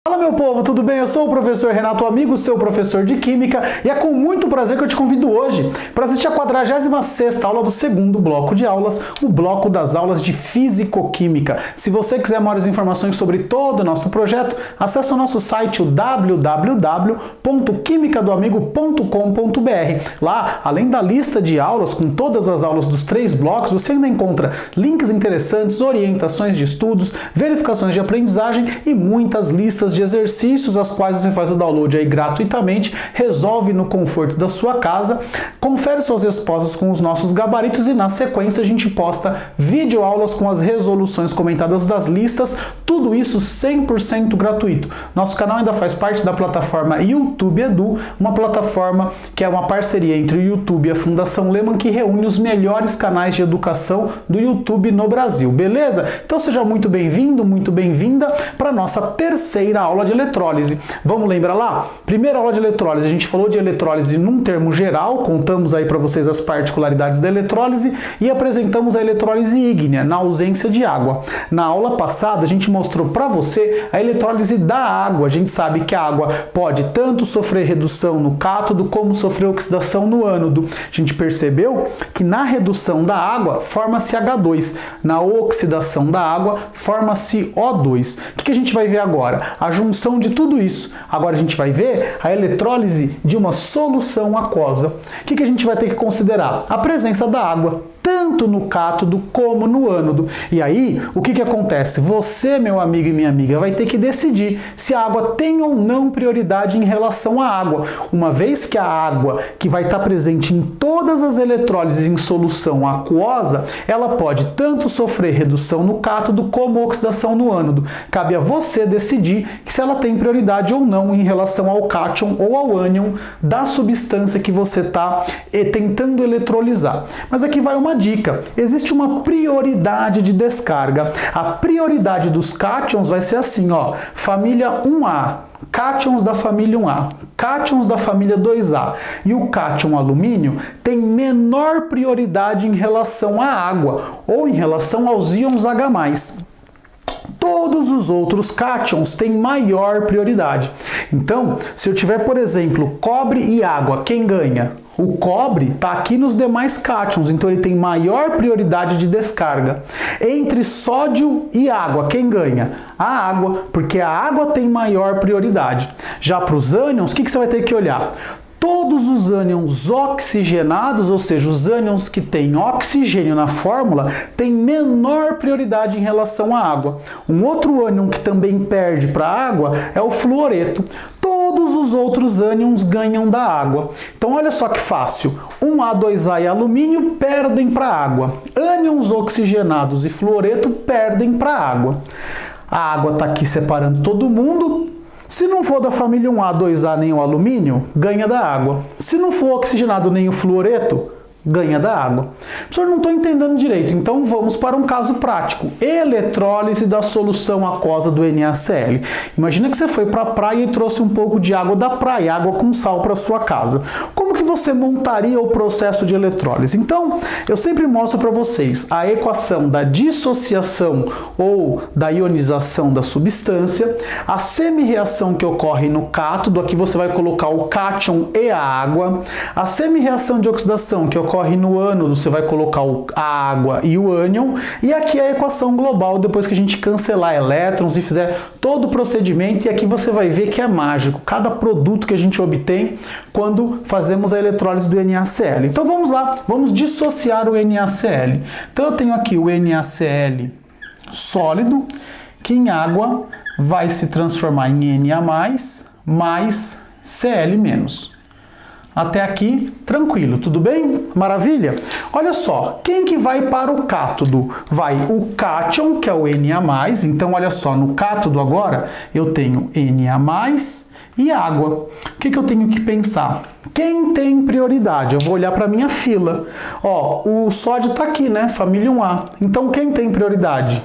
Fala meu povo, tudo bem? Eu sou o professor Renato Amigo, seu professor de Química, e é com muito prazer que eu te convido hoje para assistir a 46ª aula do segundo bloco de aulas, o bloco das aulas de Físico-Química. Se você quiser maiores informações sobre todo o nosso projeto, acesse o nosso site www.quimicadoamigo.com.br. Lá, além da lista de aulas com todas as aulas dos 3 blocos, você ainda encontra links interessantes, orientações de estudos, verificações de aprendizagem e muitas listas de exercícios, as quais você faz o download aí gratuitamente, resolve no conforto da sua casa, confere suas respostas com os nossos gabaritos e na sequência a gente posta videoaulas com as resoluções comentadas das listas, tudo isso 100% gratuito. Nosso canal ainda faz parte da plataforma YouTube Edu, uma plataforma que é uma parceria entre o YouTube e a Fundação Lehman, que reúne os melhores canais de educação do YouTube no Brasil, beleza? Então seja muito bem-vindo, muito bem-vinda para a nossa terceira aula de eletrólise. Vamos lembrar lá? Primeira aula de eletrólise, a gente falou de eletrólise num termo geral, contamos aí para vocês as particularidades da eletrólise e apresentamos a eletrólise ígnea, na ausência de água. Na aula passada, a gente mostrou para você a eletrólise da água. A gente sabe que a água pode tanto sofrer redução no cátodo como sofrer oxidação no ânodo. A gente percebeu que na redução da água forma-se H2, na oxidação da água forma-se O2. O que a gente vai ver agora? A junção de tudo isso. Agora a gente vai ver a eletrólise de uma solução aquosa. O que a gente vai ter que considerar? A presença da água, tanto no cátodo como no ânodo. E aí, o que acontece? Você, meu amigo e minha amiga, vai ter que decidir se a água tem ou não prioridade em relação à água. Uma vez que a água, que vai estar presente em todas as eletrólises em solução aquosa, ela pode tanto sofrer redução no cátodo como oxidação no ânodo. Cabe a você decidir se ela tem prioridade ou não em relação ao cátion ou ao ânion da substância que você está tentando eletrolizar. Mas aqui vai uma dica. Existe uma prioridade de descarga. A prioridade dos cátions vai ser assim, ó, família 1A. Cátions da família 1A, cátions da família 2A. E o cátion alumínio tem menor prioridade em relação à água ou em relação aos íons H+. Todos os outros cátions têm maior prioridade. Então, se eu tiver, por exemplo, cobre e água, quem ganha? O cobre está aqui nos demais cátions, então ele tem maior prioridade de descarga. Entre sódio e água, quem ganha? A água, porque a água tem maior prioridade. Já para os ânions, o que você vai ter que olhar? Todos os ânions oxigenados, ou seja, os ânions que têm oxigênio na fórmula, têm menor prioridade em relação à água. Um outro ânion que também perde para a água é o fluoreto. Todos os outros ânions ganham da água. Então olha só que fácil. 1A, 2A e alumínio perdem para a água. Ânions oxigenados e fluoreto perdem para a água. A água está aqui separando todo mundo. Se não for da família 1A, 2A nem o alumínio, ganha da água. Se não for oxigenado nem o fluoreto, ganha da água. Professor, não estou entendendo direito, então vamos para um caso prático. Eletrólise da solução aquosa do NaCl. Imagina que você foi para a praia e trouxe um pouco de água da praia, água com sal para sua casa. Como que você montaria o processo de eletrólise? Então, eu sempre mostro para vocês a equação da dissociação ou da ionização da substância, a semi-reação que ocorre no cátodo, aqui você vai colocar o cátion e a água, a semi-reação de oxidação que ocorre no ânodo, você vai colocar a água e o ânion, e aqui a equação global, depois que a gente cancelar elétrons e fizer todo o procedimento, e aqui você vai ver que é mágico, cada produto que a gente obtém quando fazemos a eletrólise do NaCl. Então vamos lá, vamos dissociar o NaCl. Então eu tenho aqui o NaCl sólido, que em água vai se transformar em Na+, mais Cl-. Até aqui, tranquilo, tudo bem? Maravilha? Olha só, quem que vai para o cátodo? Vai o cátion, que é o Na+, então olha só, no cátodo agora eu tenho Na+, e água. O que eu tenho que pensar? Quem tem prioridade? Eu vou olhar para a minha fila. Ó, o sódio está aqui, né? Família 1A. Então, quem tem prioridade?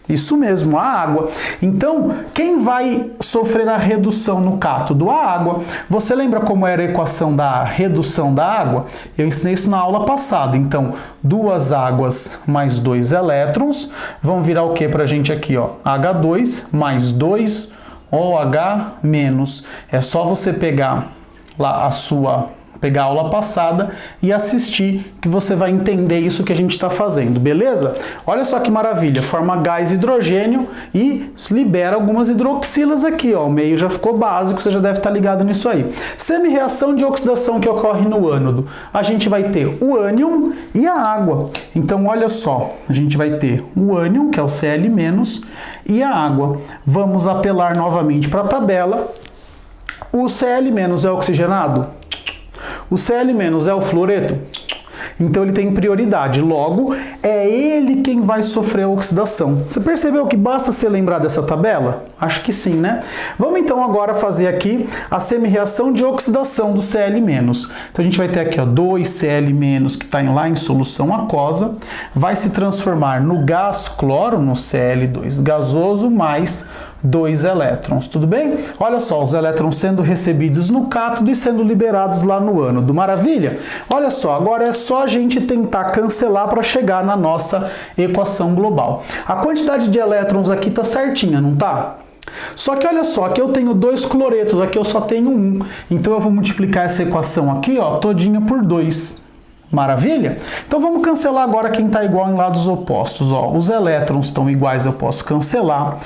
Isso mesmo, a água. Então, quem vai sofrer a redução no cátodo? A água. Você lembra como era a equação da redução da água? Eu ensinei isso na aula passada. Então, 2 águas mais 2 elétrons vão virar o que para a gente aqui? Ó? H2 mais 2 OH-. É só você pegar lá pegar a aula passada e assistir, que você vai entender isso que a gente está fazendo, beleza? Olha só que maravilha, forma gás hidrogênio e libera algumas hidroxilas aqui, ó. O meio já ficou básico, você já deve estar ligado nisso aí. Semi-reação de oxidação que ocorre no ânodo. A gente vai ter o ânion e a água. Então, olha só, a gente vai ter o ânion, que é o Cl-, e a água. Vamos apelar novamente para a tabela. O Cl- é oxigenado? O Cl- é o fluoreto? Então ele tem prioridade, logo é ele quem vai sofrer a oxidação. Você percebeu que basta se lembrar dessa tabela? Acho que sim, né? Vamos então agora fazer aqui a semi-reação de oxidação do Cl-. Então a gente vai ter aqui, ó, 2Cl- que está lá em solução aquosa, vai se transformar no gás cloro, no Cl2 gasoso, mais 2 elétrons, tudo bem? Olha só, os elétrons sendo recebidos no cátodo e sendo liberados lá no ânodo, maravilha? Olha só, agora é só a gente tentar cancelar para chegar na nossa equação global. A quantidade de elétrons aqui tá certinha, não tá? Só que olha só, aqui eu tenho 2 cloretos, aqui eu só tenho 1. Então eu vou multiplicar essa equação aqui, ó, todinha por 2. Maravilha? Então vamos cancelar agora quem está igual em lados opostos. Ó, os elétrons estão iguais, eu posso cancelar.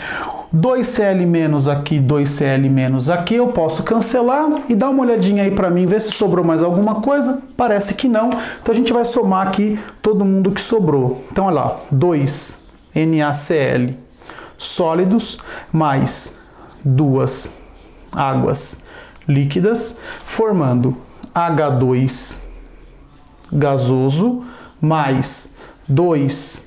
2Cl- aqui, 2Cl- aqui, eu posso cancelar e dar uma olhadinha aí para mim, ver se sobrou mais alguma coisa. Parece que não. Então a gente vai somar aqui todo mundo que sobrou. Então olha lá, 2NaCl sólidos mais 2 águas líquidas, formando H2 gasoso mais 2Na+,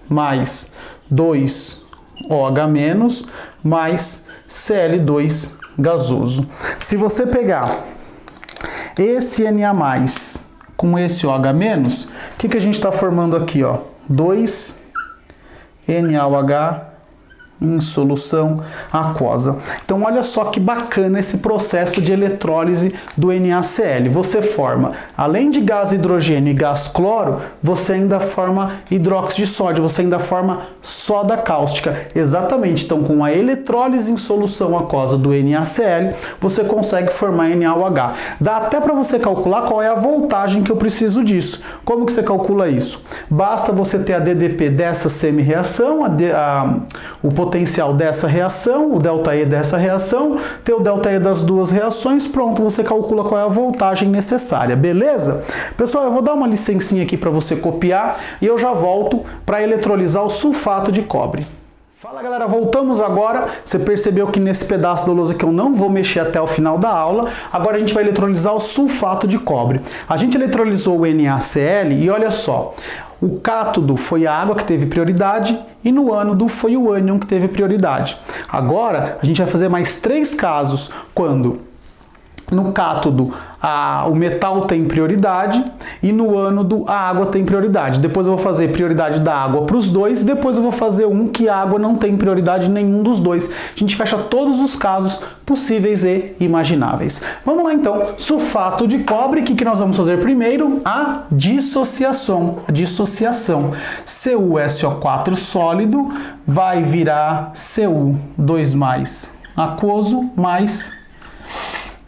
mais 2OH- mais Cl2 gasoso. Se você pegar esse Na+, com esse OH-, o que a gente está formando aqui, ó? 2NaOH em solução aquosa. Então olha só que bacana esse processo de eletrólise do NaCl. Você forma, além de gás hidrogênio e gás cloro, você ainda forma hidróxido de sódio, você ainda forma soda cáustica. Exatamente, então com a eletrólise em solução aquosa do NaCl, você consegue formar NaOH. Dá até para você calcular qual é a voltagem que eu preciso disso. Como que você calcula isso? Basta você ter a DDP dessa semi-reação, o potencial dessa reação, o ΔE dessa reação, ter o ΔE das duas reações, pronto, você calcula qual é a voltagem necessária, beleza? Pessoal, eu vou dar uma licencinha aqui para você copiar e eu já volto para eletrolizar o sulfato de cobre. Fala galera, voltamos agora. Você percebeu que nesse pedaço da lousa que eu não vou mexer até o final da aula. Agora a gente vai eletrolizar o sulfato de cobre. A gente eletrolizou o NaCl e olha só, o cátodo foi a água que teve prioridade e no ânodo foi o ânion que teve prioridade. Agora a gente vai fazer mais 3 casos quando no cátodo o metal tem prioridade e no ânodo a água tem prioridade. Depois eu vou fazer prioridade da água para os dois, depois eu vou fazer um que a água não tem prioridade nenhum dos dois. A gente fecha todos os casos possíveis e imagináveis. Vamos lá então, sulfato de cobre, o que nós vamos fazer primeiro? A dissociação. CuSO4 sólido vai virar Cu2+ aquoso mais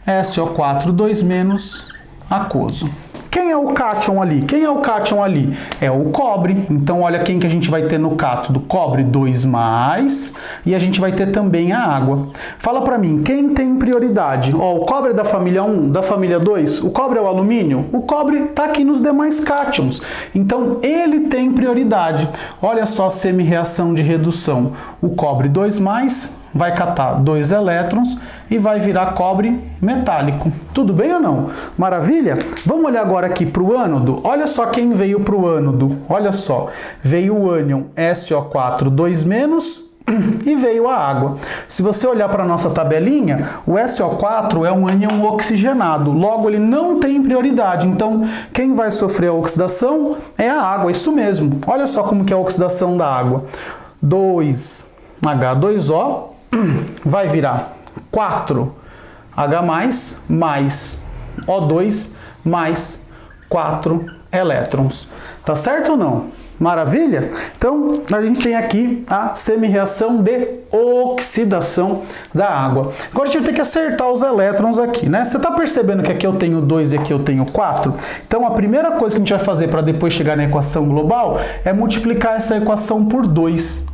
SO4 2- aquoso. Quem é o cátion ali? Quem é o cátion ali? É o cobre. Então olha quem que a gente vai ter no cátodo. Cobre 2+, e a gente vai ter também a água. Fala pra mim, quem tem prioridade? Ó, o cobre é da família 1, da família 2? O cobre é o alumínio? O cobre tá aqui nos demais cátions. Então ele tem prioridade. Olha só a semi-reação de redução. O cobre 2+, vai catar 2 elétrons e vai virar cobre metálico. Tudo bem ou não? Maravilha? Vamos olhar agora aqui para o ânodo. Olha só quem veio para o ânodo. Olha só. Veio o ânion SO4 2- e veio a água. Se você olhar para a nossa tabelinha, o SO4 é um ânion oxigenado. Logo, ele não tem prioridade. Então, quem vai sofrer a oxidação é a água. Isso mesmo. Olha só como que é a oxidação da água. 2H2O vai virar 4H+, mais O2 mais 4 elétrons. Tá certo ou não? Maravilha? Então, a gente tem aqui a semi-reação de oxidação da água. Agora a gente vai ter que acertar os elétrons aqui, né? Você está percebendo que aqui eu tenho 2 e aqui eu tenho 4? Então, a primeira coisa que a gente vai fazer para depois chegar na equação global é multiplicar essa equação por 2.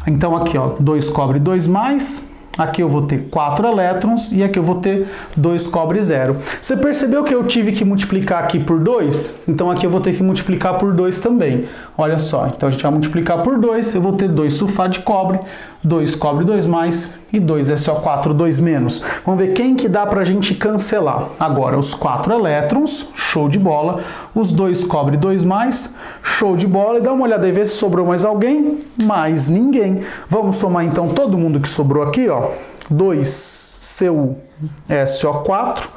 Então, aqui, ó, 2 cobre 2 mais... Aqui eu vou ter 4 elétrons e aqui eu vou ter 2 cobre 0. Você percebeu que eu tive que multiplicar aqui por 2? Então aqui eu vou ter que multiplicar por 2 também. Olha só, então a gente vai multiplicar por 2, eu vou ter 2 sulfato de cobre, 2 cobre 2 mais e 2 SO4 2 menos. Vamos ver quem que dá pra gente cancelar. Agora os 4 elétrons, show de bola. Os 2 cobre 2 mais, show de bola. E dá uma olhada aí, ver se sobrou mais alguém. Mais ninguém. Vamos somar então todo mundo que sobrou aqui, ó. 2Cu SO4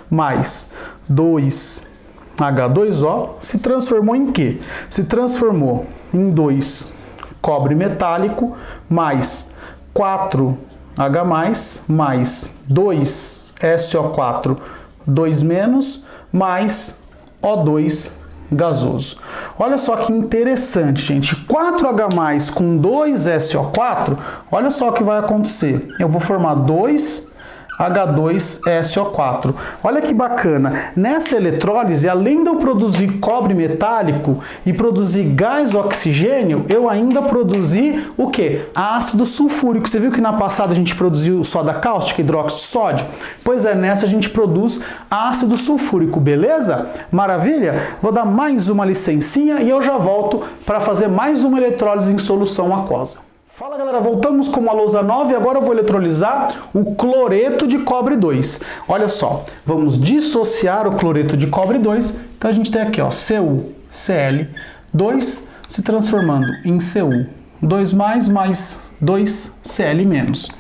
mais 2H2O se transformou em quê? Se transformou em 2 cobre metálico mais 4H mais 2 SO4 2 menos mais O2 gasoso. Olha só que interessante, gente. 4H com 2SO4, olha só o que vai acontecer. Eu vou formar 2H2SO4. Olha que bacana. Nessa eletrólise, além de eu produzir cobre metálico e produzir gás oxigênio, eu ainda produzi o quê? Ácido sulfúrico. Você viu que na passada a gente produziu soda cáustica, hidróxido de sódio? Pois é, nessa a gente produz ácido sulfúrico, beleza? Maravilha? Vou dar mais uma licencinha e eu já volto para fazer mais uma eletrólise em solução aquosa. Fala galera, voltamos com a lousa 9 e agora eu vou eletrolizar o cloreto de cobre 2. Olha só, vamos dissociar o cloreto de cobre 2. Então a gente tem aqui, ó, CuCl2 se transformando em Cu 2 mais 2Cl-.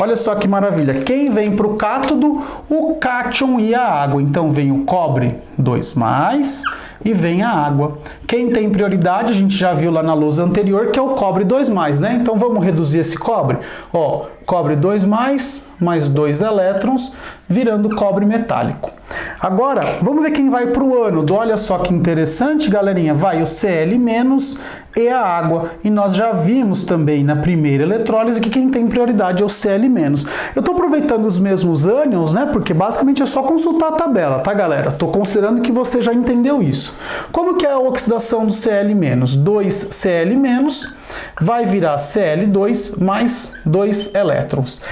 Olha só que maravilha. Quem vem para o cátodo? O cátion e a água. Então vem o cobre 2 mais e vem a água. Quem tem prioridade, a gente já viu lá na lousa anterior, que é o cobre 2 mais, né? Então vamos reduzir esse cobre. Ó, cobre 2 mais 2 elétrons, virando cobre metálico. Agora, vamos ver quem vai para o ânodo. Olha só que interessante, galerinha. Vai o Cl- e a água. E nós já vimos também na primeira eletrólise que quem tem prioridade é o Cl-. Eu estou aproveitando os mesmos ânions, né? Porque basicamente é só consultar a tabela, tá, galera? Estou considerando que você já entendeu isso. Como que é a oxidação do Cl-? 2Cl- vai virar Cl2 mais 2 elétrons.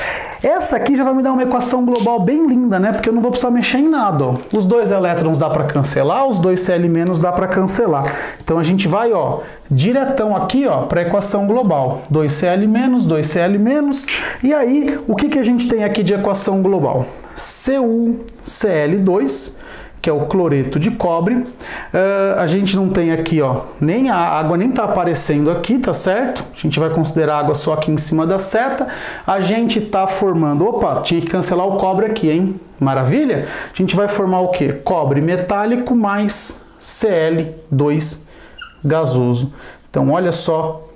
Essa aqui já vai me dar uma equação global bem linda, né? Porque eu não vou precisar mexer em nada, ó. Os 2 elétrons dá para cancelar, os 2 Cl- dá para cancelar. Então a gente vai, ó, diretão aqui, ó, para a equação global. 2Cl-, 2Cl-. E aí, o que a gente tem aqui de equação global? CuCl2, que é o cloreto de cobre. A gente não tem aqui, ó, nem a água nem tá aparecendo aqui, tá certo? A gente vai considerar a água só aqui em cima da seta. A gente tá formando, opa, tinha que cancelar o cobre aqui, hein? Maravilha? A gente vai formar o quê? Cobre metálico mais Cl2 gasoso. Então, olha só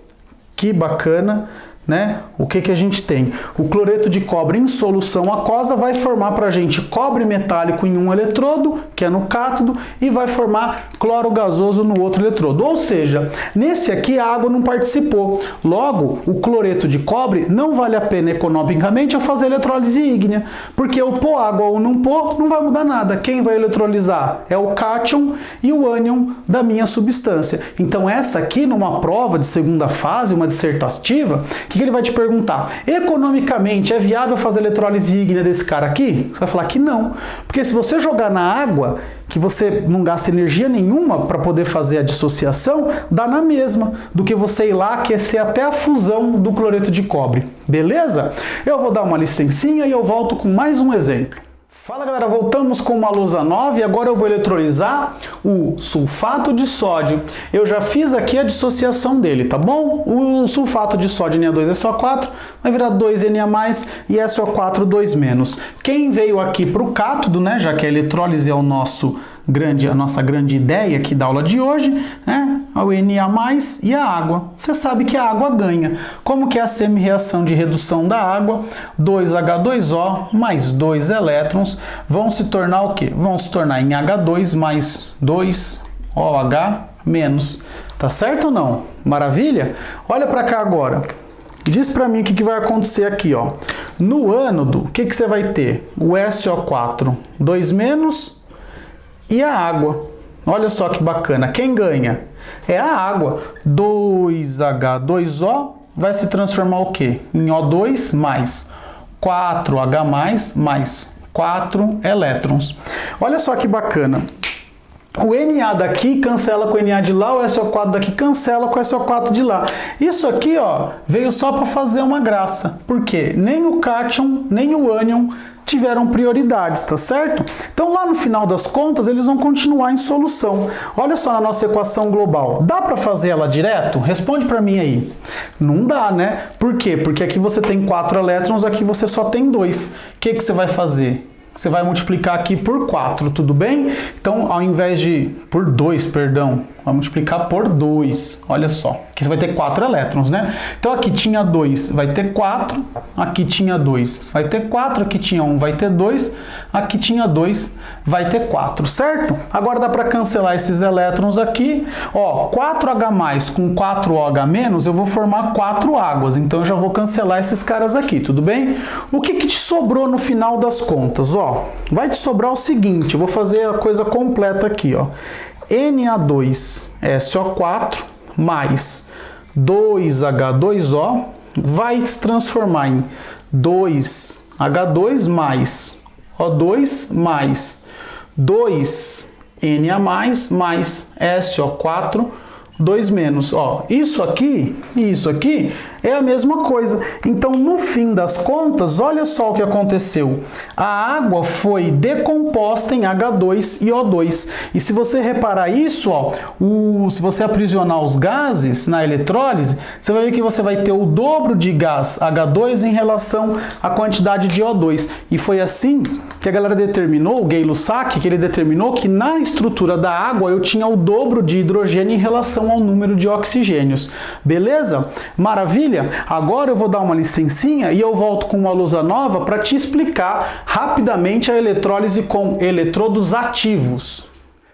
que bacana, né? O que a gente tem? O cloreto de cobre em solução aquosa vai formar para a gente cobre metálico em um eletrodo, que é no cátodo, e vai formar cloro gasoso no outro eletrodo. Ou seja, nesse aqui a água não participou. Logo, o cloreto de cobre não vale a pena economicamente eu fazer eletrólise ígnea, porque eu pôr água ou não pôr, não vai mudar nada. Quem vai eletrolizar é o cátion e o ânion da minha substância. Então essa aqui, numa prova de segunda fase, uma dissertativa, que ele vai te perguntar, economicamente é viável fazer eletrólise ígnea desse cara aqui? Você vai falar que não, porque se você jogar na água, que você não gasta energia nenhuma para poder fazer a dissociação, dá na mesma do que você ir lá aquecer até a fusão do cloreto de cobre, beleza? Eu vou dar uma licencinha e eu volto com mais um exemplo. Fala galera, voltamos com uma lousa 9 e agora eu vou eletrolizar o sulfato de sódio. Eu já fiz aqui a dissociação dele, tá bom? O sulfato de sódio Na2SO4 vai virar 2Na+, e SO4 2-. Quem veio aqui para o cátodo, né, já que a eletrólise é a nossa grande ideia aqui da aula de hoje, né? O Na+ e a água. Você sabe que a água ganha. Como que é a semi-reação de redução da água? 2H2O mais 2 elétrons vão se tornar o quê? Vão se tornar em H2 mais 2OH menos. Tá certo ou não? Maravilha? Olha para cá agora. Diz para mim o que vai acontecer aqui, ó. No ânodo, o que você vai ter? O SO4, 2- e a água. Olha só que bacana. Quem ganha? É a água. 2H2O vai se transformar o quê? Em O2 mais 4H mais 4 elétrons. Olha só que bacana. O Na daqui cancela com o Na de lá, o SO4 daqui cancela com o SO4 de lá. Isso aqui, ó, veio só para fazer uma graça. Por quê? Nem o cátion, nem o ânion tiveram prioridades, tá certo? Então lá no final das contas eles vão continuar em solução. Olha só na nossa equação global. Dá para fazer ela direto? Responde para mim aí. Não dá, né? Por quê? Porque aqui você tem 4 elétrons, aqui você só tem 2. O que você vai fazer? Você vai multiplicar aqui por 4, tudo bem? Então, ao invés de... por 2, perdão. Vai multiplicar por 2. Olha só. Aqui você vai ter 4 elétrons, né? Então, aqui tinha 2, vai ter 4. Aqui tinha 2, vai ter 4. Aqui tinha 1, vai ter 2. Aqui tinha 2, vai ter 4, certo? Agora dá para cancelar esses elétrons aqui. Ó, 4H+, com 4OH-, eu vou formar 4 águas. Então, eu já vou cancelar esses caras aqui, tudo bem? O que te sobrou no final das contas? Ó, vai te sobrar o seguinte, eu vou fazer a coisa completa aqui, ó. Na2SO4 mais 2H2O vai se transformar em 2H2 mais O2 mais 2Na mais SO4 2-. Ó, isso aqui e isso aqui é a mesma coisa. Então, no fim das contas, olha só o que aconteceu. A água foi decomposta em H2 e O2. E se você reparar isso, ó, se você aprisionar os gases na eletrólise, você vai ver que você vai ter o dobro de gás H2 em relação à quantidade de O2. E foi assim que a galera determinou, o Gay-Lussac, que ele determinou que na estrutura da água eu tinha o dobro de hidrogênio em relação ao número de oxigênios. Beleza? Maravilha? Agora eu vou dar uma licencinha e eu volto com uma lousa nova para te explicar rapidamente a eletrólise com eletrodos ativos.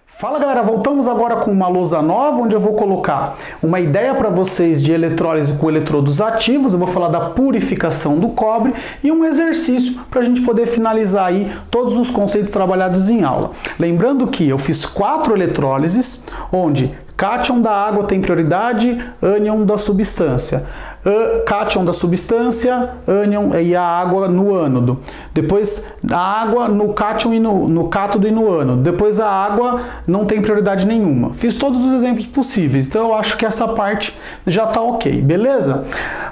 Fala galera, voltamos agora com uma lousa nova, onde eu vou colocar uma ideia para vocês de eletrólise com eletrodos ativos, eu vou falar da purificação do cobre e um exercício para a gente poder finalizar aí todos os conceitos trabalhados em aula. Lembrando que eu fiz 4 eletrólises, onde cátion da água tem prioridade, ânion da substância. Cátion da substância, ânion e a água no ânodo. Depois a água no cátion e no cátodo e no ânodo. Depois a água não tem prioridade nenhuma. Fiz todos os exemplos possíveis, então eu acho que essa parte já está ok, beleza?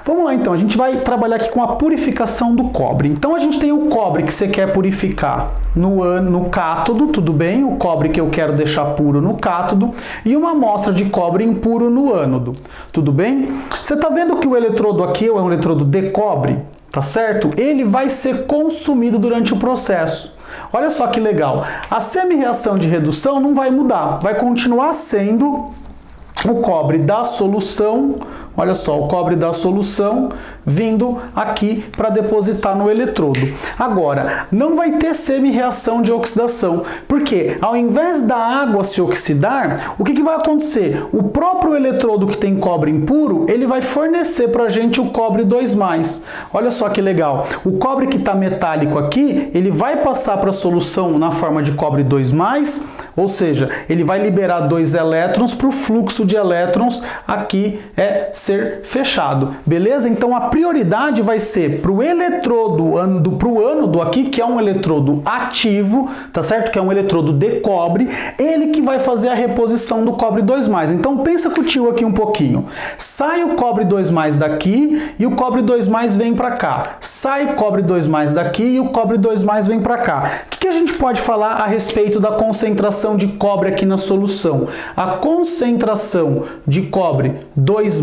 Vamos lá então, a gente vai trabalhar aqui com a purificação do cobre. Então a gente tem o cobre que você quer purificar no cátodo, tudo bem? O cobre que eu quero deixar puro no cátodo e uma amostra de cobre impuro no ânodo, tudo bem? Você está vendo que o eletrodo aqui é um eletrodo de cobre, tá certo? Ele vai ser consumido durante o processo. Olha só que legal. A semi-reação de redução não vai mudar, vai continuar sendo o cobre da solução, olha só, o cobre da solução vindo aqui para depositar no eletrodo. Agora, não vai ter semi-reação de oxidação, porque ao invés da água se oxidar, o que vai acontecer? O próprio eletrodo que tem cobre impuro, ele vai fornecer para a gente o cobre 2+. Olha só que legal. O cobre que está metálico aqui, ele vai passar para a solução na forma de cobre 2+, ou seja, ele vai liberar 2 elétrons para o fluxo de elétrons aqui ser fechado, beleza? Então a prioridade vai ser para o eletrodo, para o ânodo aqui, que é um eletrodo ativo, tá certo? Que é um eletrodo de cobre, ele que vai fazer a reposição do cobre 2+. Então pensa contigo aqui um pouquinho. Sai o cobre 2+ daqui e o cobre 2+ vem para cá. Sai o cobre 2+ daqui e o cobre 2+ vem para cá. O que a gente pode falar a respeito da concentração de cobre aqui na solução? A concentração de cobre 2+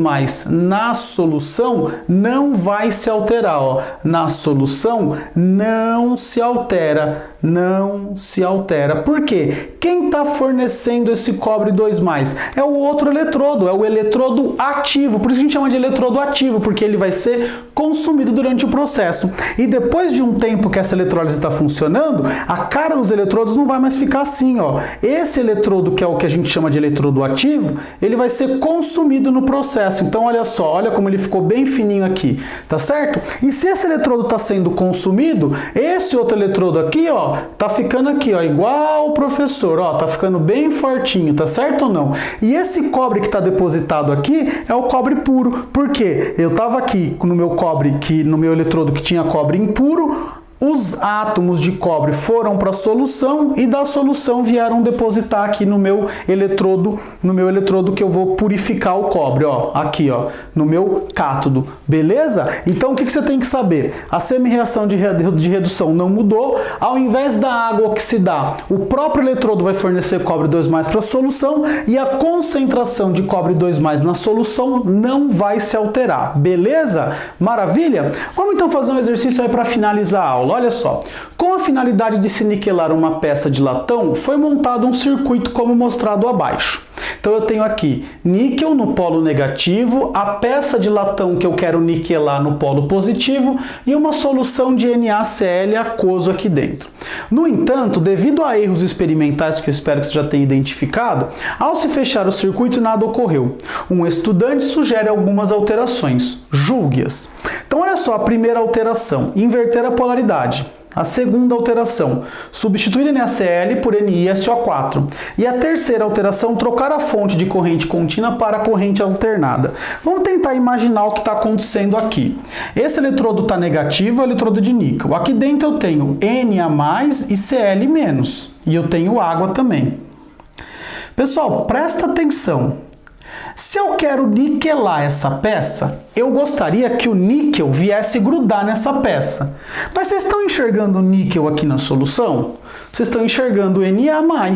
na solução não vai se alterar, ó. Na solução não se altera, não se altera. Por quê? Quem está fornecendo esse cobre 2+? É o outro eletrodo, é o eletrodo ativo. Por isso que a gente chama de eletrodo ativo, porque ele vai ser consumido durante o processo. E depois de um tempo que essa eletrólise está funcionando, a cara dos eletrodos não vai mais ficar assim, ó. Esse eletrodo, que é o que a gente chama de eletrodo ativo, ele vai ser consumido no processo. Então, olha só, olha como ele ficou bem fininho aqui, tá certo? E se esse eletrodo está sendo consumido, esse outro eletrodo aqui, ó, tá ficando aqui, ó, igual o professor, ó, tá ficando bem fortinho, tá certo ou não? E esse cobre que está depositado aqui é o cobre puro. Por quê? Eu tava aqui no meu cobre, no meu eletrodo que tinha cobre impuro, os átomos de cobre foram para a solução e da solução vieram depositar aqui no meu eletrodo que eu vou purificar o cobre, ó, aqui, ó, no meu cátodo, beleza? Então o que você tem que saber? A semi-reação de redução não mudou, ao invés da água oxidar, o próprio eletrodo vai fornecer cobre 2+ para a solução e a concentração de cobre 2+ na solução não vai se alterar, beleza? Maravilha? Vamos então fazer um exercício aí para finalizar a aula. Olha só, com a finalidade de se niquelar uma peça de latão, foi montado um circuito como mostrado abaixo. Então eu tenho aqui níquel no polo negativo, a peça de latão que eu quero niquelar no polo positivo e uma solução de NaCl aquoso aqui dentro. No entanto, devido a erros experimentais que eu espero que você já tenha identificado, ao se fechar o circuito nada ocorreu. Um estudante sugere algumas alterações, julgue-as. Então olha só a primeira alteração, inverter a polaridade. A segunda alteração, substituir NaCl por NiSO4. E a terceira alteração, trocar a fonte de corrente contínua para a corrente alternada. Vamos tentar imaginar o que está acontecendo aqui. Esse eletrodo está negativo, é o eletrodo de níquel. Aqui dentro eu tenho Na+ e Cl-. E eu tenho água também. Pessoal, presta atenção. Se eu quero niquelar essa peça, eu gostaria que o níquel viesse grudar nessa peça. Mas vocês estão enxergando o níquel aqui na solução? Vocês estão enxergando o Na+.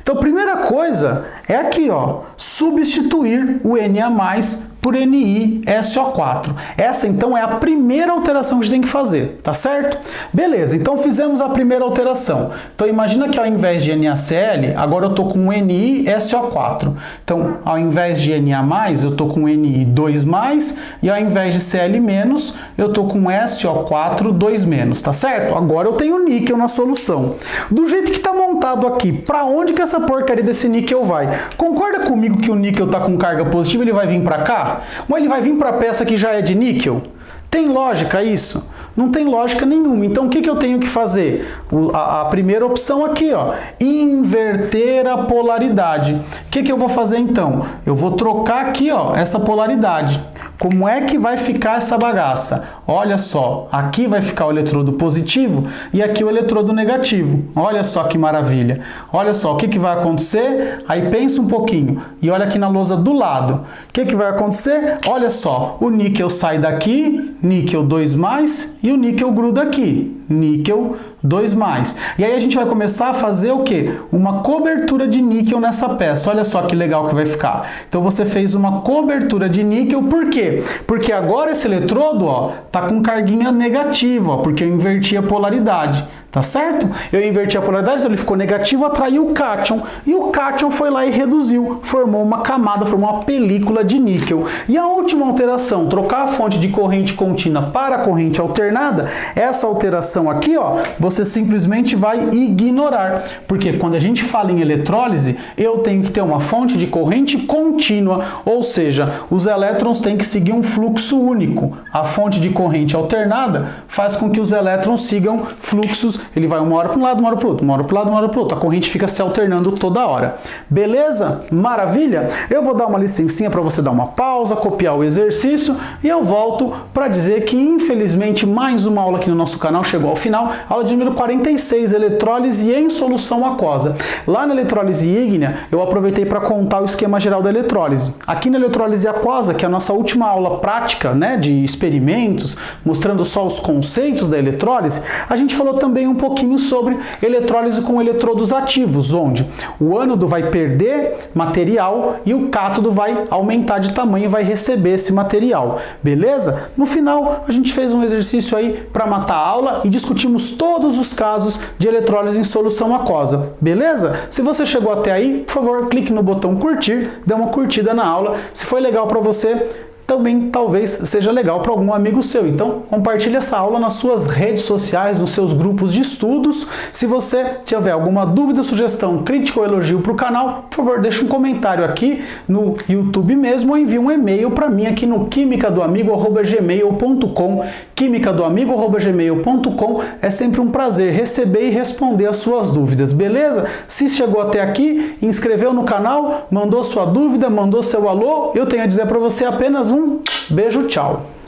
Então, a primeira coisa é aqui, ó, substituir o Na+ por NiSO4. Essa, então, é a primeira alteração que a gente tem que fazer, tá certo? Beleza, então fizemos a primeira alteração. Então, imagina que ao invés de NaCl, agora eu estou com NiSO4. Então, ao invés de Na+, eu estou com Ni2+, e ao invés de Cl-, eu estou com SO4 2-, tá certo? Agora eu tenho níquel na solução. Do jeito que está montado aqui, para onde que essa porcaria desse níquel vai? Concorda comigo que o níquel está com carga positiva, ele vai vir para cá? Ou ele vai vir para a peça que já é de níquel? Tem lógica isso? Não tem lógica nenhuma. Então, o que eu tenho que fazer? A primeira opção aqui, ó, inverter a polaridade. O que eu vou fazer então? Eu vou trocar aqui, ó, essa polaridade. Como é que vai ficar essa bagaça? Olha só, aqui vai ficar o eletrodo positivo e aqui o eletrodo negativo. Olha só que maravilha. Olha só, o que vai acontecer? Aí pensa um pouquinho e olha aqui na lousa do lado. O que vai acontecer? Olha só, o níquel sai daqui, níquel 2+, e o níquel gruda aqui, níquel 2+. E aí a gente vai começar a fazer o quê? Uma cobertura de níquel nessa peça. Olha só que legal que vai ficar. Então você fez uma cobertura de níquel, por quê? Porque agora esse eletrodo, ó, tá com carguinha negativa, ó, porque eu inverti a polaridade. Tá certo? Eu inverti a polaridade, então ele ficou negativo, atraiu o cátion. E o cátion foi lá e reduziu, formou uma camada, formou uma película de níquel. E a última alteração, trocar a fonte de corrente contínua para a corrente alternada, essa alteração aqui, ó, você simplesmente vai ignorar. Porque quando a gente fala em eletrólise, eu tenho que ter uma fonte de corrente contínua, ou seja, os elétrons têm que seguir um fluxo único. A fonte de corrente alternada faz com que os elétrons sigam fluxos. Ele vai uma hora para um lado, uma hora para o outro, uma hora para um lado, uma hora para o outro. A corrente fica se alternando toda hora. Beleza? Maravilha? Eu vou dar uma licencinha para você dar uma pausa, copiar o exercício e eu volto para dizer que, infelizmente, mais uma aula aqui no nosso canal chegou ao final. Aula de número 46, eletrólise em solução aquosa. Lá na eletrólise ígnea, eu aproveitei para contar o esquema geral da eletrólise. Aqui na eletrólise aquosa, que é a nossa última aula prática, né, de experimentos, mostrando só os conceitos da eletrólise, a gente falou também um pouquinho sobre eletrólise com eletrodos ativos, onde o ânodo vai perder material e o cátodo vai aumentar de tamanho e vai receber esse material, beleza? No final, a gente fez um exercício aí para matar a aula e discutimos todos os casos de eletrólise em solução aquosa, beleza? Se você chegou até aí, por favor, clique no botão curtir, dê uma curtida na aula. Se foi legal para você, também talvez seja legal para algum amigo seu. Então, compartilhe essa aula nas suas redes sociais, nos seus grupos de estudos. Se você tiver alguma dúvida, sugestão, crítica ou elogio para o canal, por favor, deixe um comentário aqui no YouTube mesmo ou envie um e-mail para mim aqui no quimicadoamigo@gmail.com. quimicadoamigo@gmail.com. É sempre um prazer receber e responder as suas dúvidas, beleza? Se chegou até aqui, inscreveu no canal, mandou sua dúvida, mandou seu alô, eu tenho a dizer para você apenas um beijo, tchau!